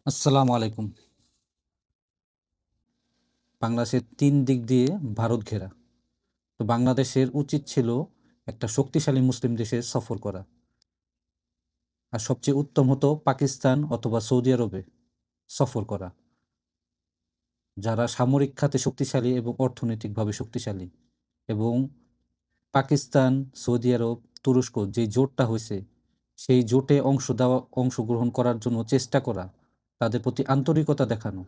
আসসালামু আলাইকুম। বাংলাদেশের ৩ দিক দিয়ে ভারত ঘেরা। তো বাংলাদেশের উচিত ছিল একটা শক্তিশালী মুসলিম দেশে সফর করা। আর সবচেয়ে উত্তম হতো পাকিস্তান অথবা সৌদি আরবে সফর করা। যারা সামরিক খাতে শক্তিশালী এবং অর্থনৈতিকভাবে শক্তিশালী। এবং পাকিস্তান, সৌদি আরব, তুরস্ক যে জোটটা হইছে, সেই জোটে অংশগ্রহণ করার জন্য চেষ্টা করা, তাদের প্রতি আন্তরিকতা দেখানো।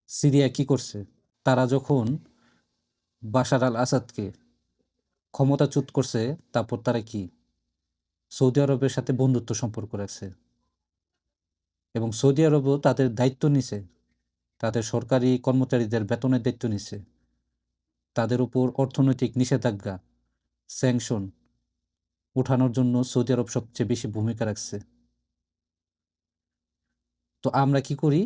সিরিয়া কি করছে? তারা যখন বাশার আল আসাদকে ক্ষমতাচ্যুত করছে, তারপর তারা কি সৌদি আরবের সাথে বন্ধুত্ব সম্পর্ক রাখছে এবং সৌদি আরবও তাদের দায়িত্ব নিছে, তাদের সরকারি কর্মচারীদের বেতনের দায়িত্ব নিছে, তাদের উপর অর্থনৈতিক নিষেধাজ্ঞা, স্যাংশন উঠানোর জন্য সৌদি আরব সবচেয়ে বেশি ভূমিকা রাখছে। তো আমরা কি করি?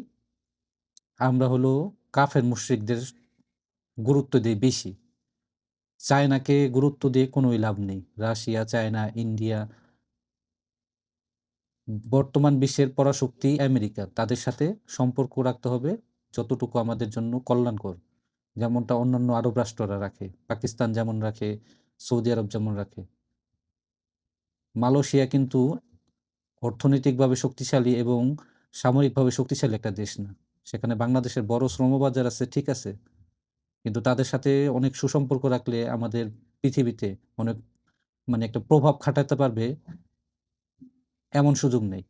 আমরা হলো কাফের মুশরিকদের গুরুত্ব দিই বেশি। চায়নাকে গুরুত্ব দিয়ে কোনোই লাভ নেই। রাশিয়া, চায়না, ইন্ডিয়া, বর্তমান বিশ্বের পরাশক্তি আমেরিকা, তাদের সাথে সম্পর্ক রাখতে হবে যতটুকু আমাদের জন্য কল্যাণকর। যেমনটা অন্যান্য আরব রাষ্ট্ররা রাখে, পাকিস্তান যেমন রাখে, সৌদি আরব যেমন রাখে। মালয়েশিয়া কিন্তু অর্থনৈতিকভাবে শক্তিশালী এবং সামরিকভাবে শক্তিশালী একটা দেশ না। সেখানে বাংলাদেশের বড় শ্রমবাজার আছে, ঠিক আছে, কিন্তু তাদের সাথে অনেক সুসম্পর্ক রাখলে আমাদের পৃথিবীতে অনেক একটা প্রভাব খাটাতে পারবে, এমন সুযোগ নেই।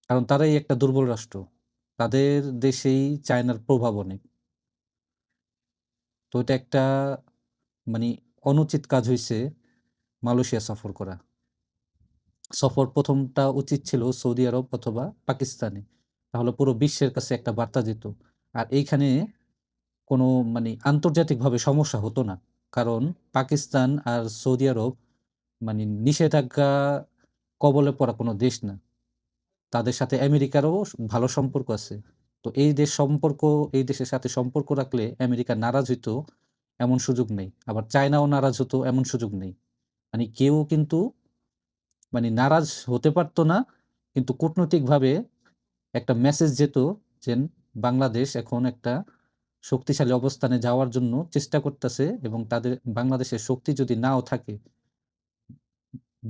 কারণ তারাই একটা দুর্বল রাষ্ট্র, তাদের দেশেই চায়নার প্রভাব অনেক। তো এটা একটা মানে অনুচিত কাজ হইছে মালয়েশিয়া সফর করা। সফর প্রথমটা উচিত ছিল সৌদি আরব অথবা পাকিস্তানে। তাহলে পুরো বিশ্বের কাছে একটা বার্তা যেত। আর এইখানে কোনো আন্তর্জাতিকভাবে সমস্যা হতো না। কারণ পাকিস্তান আর সৌদি আরব নিষেধাজ্ঞা কবলে পড়া কোনো দেশ না। তাদের সাথে আমেরিকারও ভালো সম্পর্ক আছে। তো এই দেশের সাথে সম্পর্ক রাখলে আমেরিকা নারাজ হইতো, এমন সুযোগ নেই। আবার চায়নাও নারাজ হতো, এমন সুযোগ নেই। কেউ কিন্তু নারাজ হতে পারতো না, কিন্তু কূটনৈতিকভাবে একটা মেসেজ যেত যে বাংলাদেশ এখন একটা শক্তিশালী অবস্থানে যাওয়ার জন্য চেষ্টা করতেছে এবং তাদের বাংলাদেশের শক্তি যদি নাও থাকে,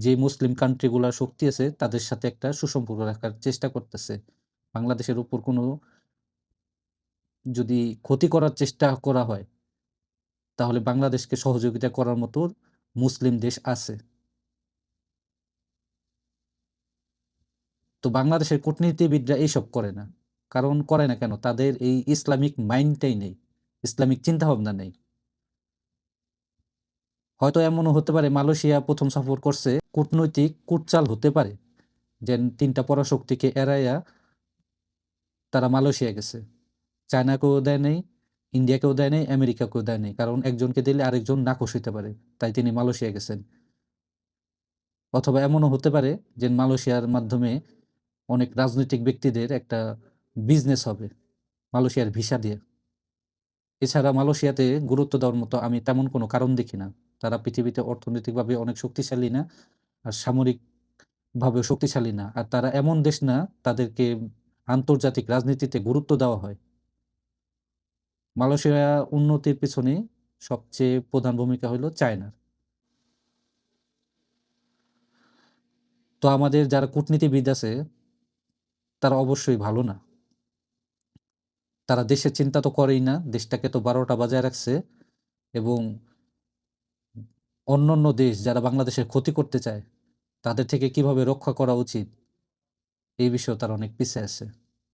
যে মুসলিম কান্ট্রিগুলার শক্তি আছে তাদের সাথে একটা সুসম্পর্ক রাখার চেষ্টা করতেছে। বাংলাদেশের উপর কোনো যদি ক্ষতি করার চেষ্টা করা হয়, তাহলে বাংলাদেশকে সহযোগিতা করার মতো মুসলিম দেশ আছে। তো বাংলাদেশের কূটনীতিবিদরা এইসব করে না। কারণ করে না কেন? তাদের এই ইসলামিক মাইন্ডটাই নেই, ইসলামিক চিন্তাভাবনা নেই। হয়তো এমনও হতে পারে মালয়েশিয়া প্রথম সফর করছে, কূটনৈতিক কুটচাল হতে পারে যে ৩ টা পরাশক্তিকে এড়াইয়া তারা মালয়েশিয়া গেছে। চায়নাকেও দেয় নাই, ইন্ডিয়াকেও দেয় নাই, আমেরিকাকেও দেয় নাই। কারণ একজনকে দিলে আরেকজন নাখোশ হইতে পারে। তাই তিনি মালয়েশিয়া গেছেন। অথবা এমনও হতে পারে যে মালয়েশিয়ার মাধ্যমে অনেক রাজনৈতিক ব্যক্তিদের একটা বিজনেস হবে মালয়েশিয়ার ভিসা দিয়ে। এছাড়া মালয়েশিয়াতে গুরুত্ব দেওয়ার মতো আমি তেমন কোনো কারণ দেখি না। তারা পৃথিবীতে অর্থনৈতিকভাবে অনেক শক্তিশালী না, আর সামরিকভাবেও শক্তিশালী না। আর তারা এমন দেশ না তাদেরকে আন্তর্জাতিক রাজনীতিতে গুরুত্ব দেওয়া হয়। মালয়েশিয়া উন্নতির পেছনে সবচেয়ে প্রধান ভূমিকা হলো চায়নার। তো আমাদের যারা কূটনীতিবিদ আছে তারা অবশ্যই ভালো না। তারা দেশের চিন্তা তো করেই না, দেশটাকে তো ১২টা বাজায় রাখছে এবং অন্যান্য দেশ যারা বাংলাদেশের ক্ষতি করতে চায় তাদের থেকে কিভাবে রক্ষা করা উচিত এই বিষয়েও তারা অনেক পিছে আছে।